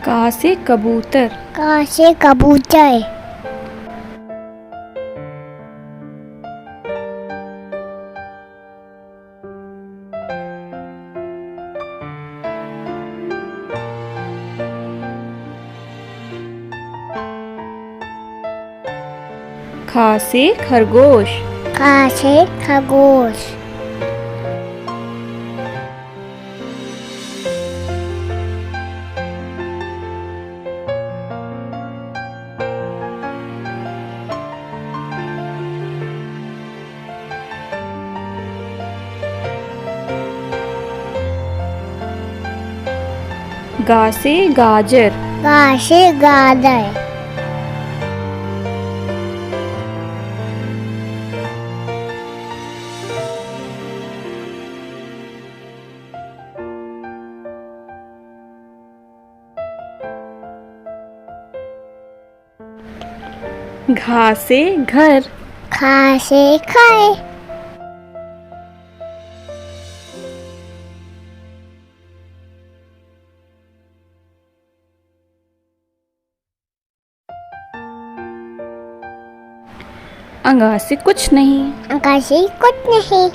का से कबूतर। का से कबूतर। ख से खरगोश। खा से खरगोश। गा से गाजर। गा से गाजर। घा से घर। खा से घर। अंगा से कुछ नहीं। अंगा से कुछ नहीं।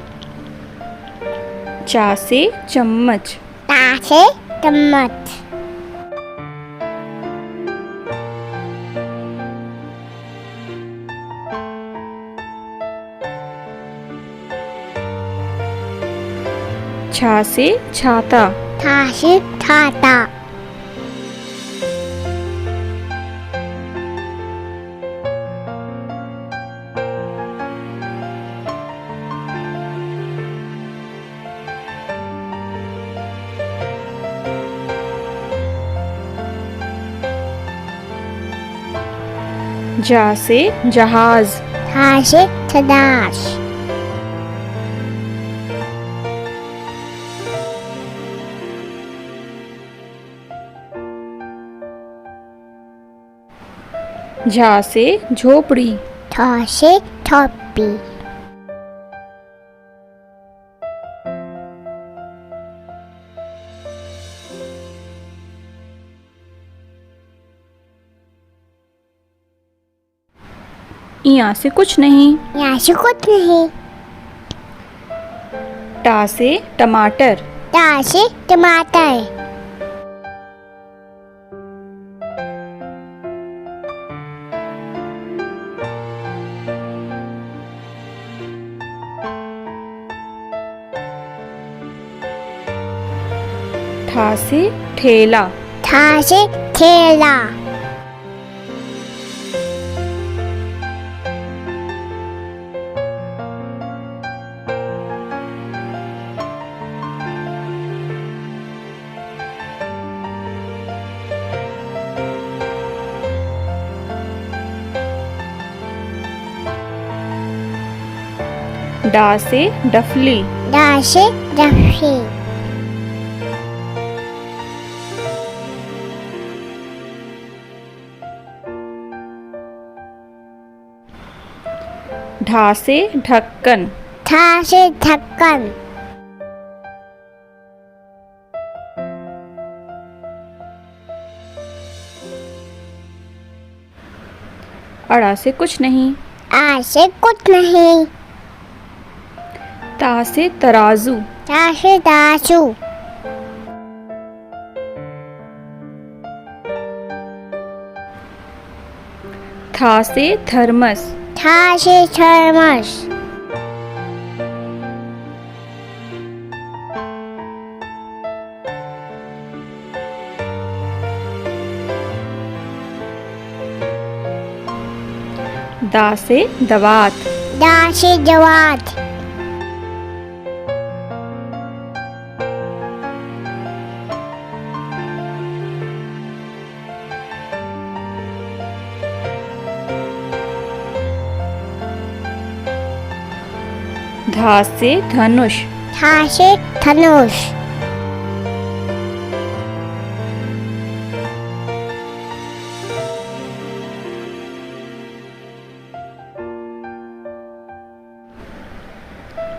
चा से चम्मच। ता से चम्मच। छा से छाता। था से छाता। जा से जहाज। था से जहाज। झा से झोपड़ी। था से झोपड़ी। यहाँ से कुछ नहीं। यहाँ से कुछ नहीं। टा से टमाटर। ता से टमाटर। ठा से ठेला। था से ठेला। डा से डफली। डा से डफली। ढा से ढक्कन। था से ढक्कन। अड़ा से कुछ नहीं। आ से कुछ नहीं। ता से तराजू। ता से तराजू। था से थर्मस। था से थर्मस। दा से दवात। दा से दवात। धा से धनुष। था से धनुष।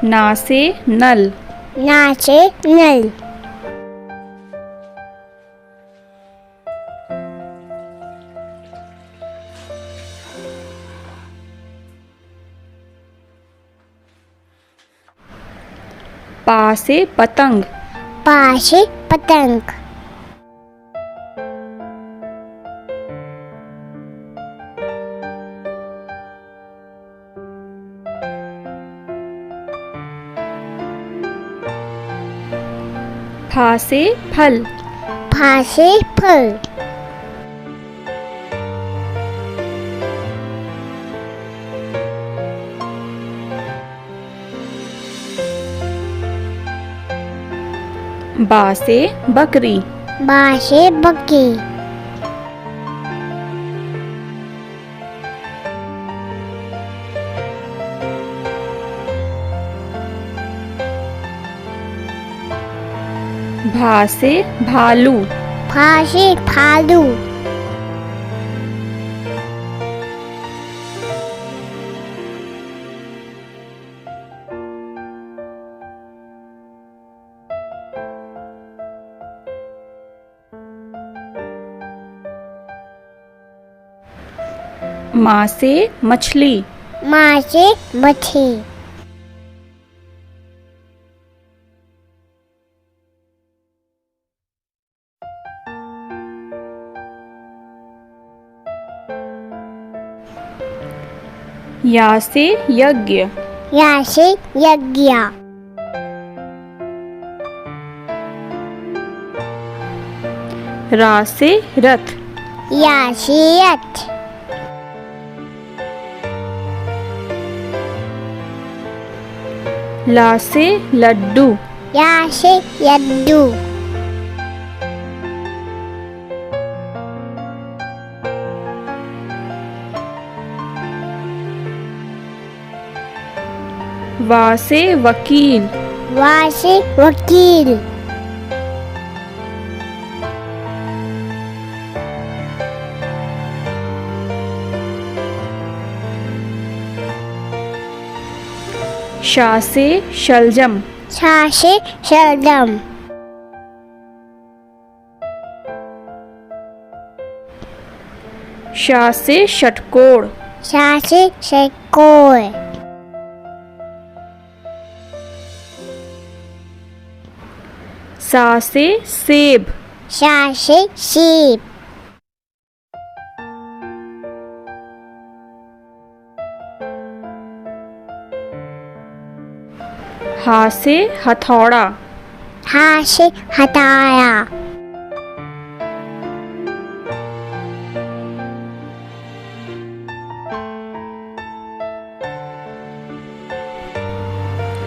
ना से नल। ना से नल। पा से पतंग, पा से पतंग, फा से फल, फा से फल, बा से बकरी, बा से बकरी, भा से भालू, फा से भालू, मा से मछली, मा से मछली, या से यज्ञ, या से यज्ञ, रा से रथ, या से रथ, ला से लड्डू, या से लड्डू, वा से वकील, वा से वकील, शा से शलजम, शा से शलजम, शा से षटकोण, शा से षटकोण, सा से सेब, शा से सेब, हा से हथौड़ा, हा से हथौड़ा,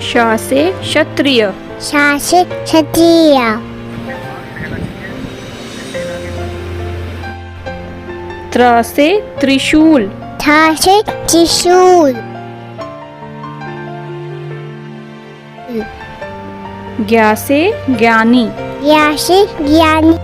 शा से क्षत्रिय, शा से क्षत्रिय, त्र से त्रिशूल, था से त्रिशूल, ज्ञा से ज्ञानी, या से ज्ञानी,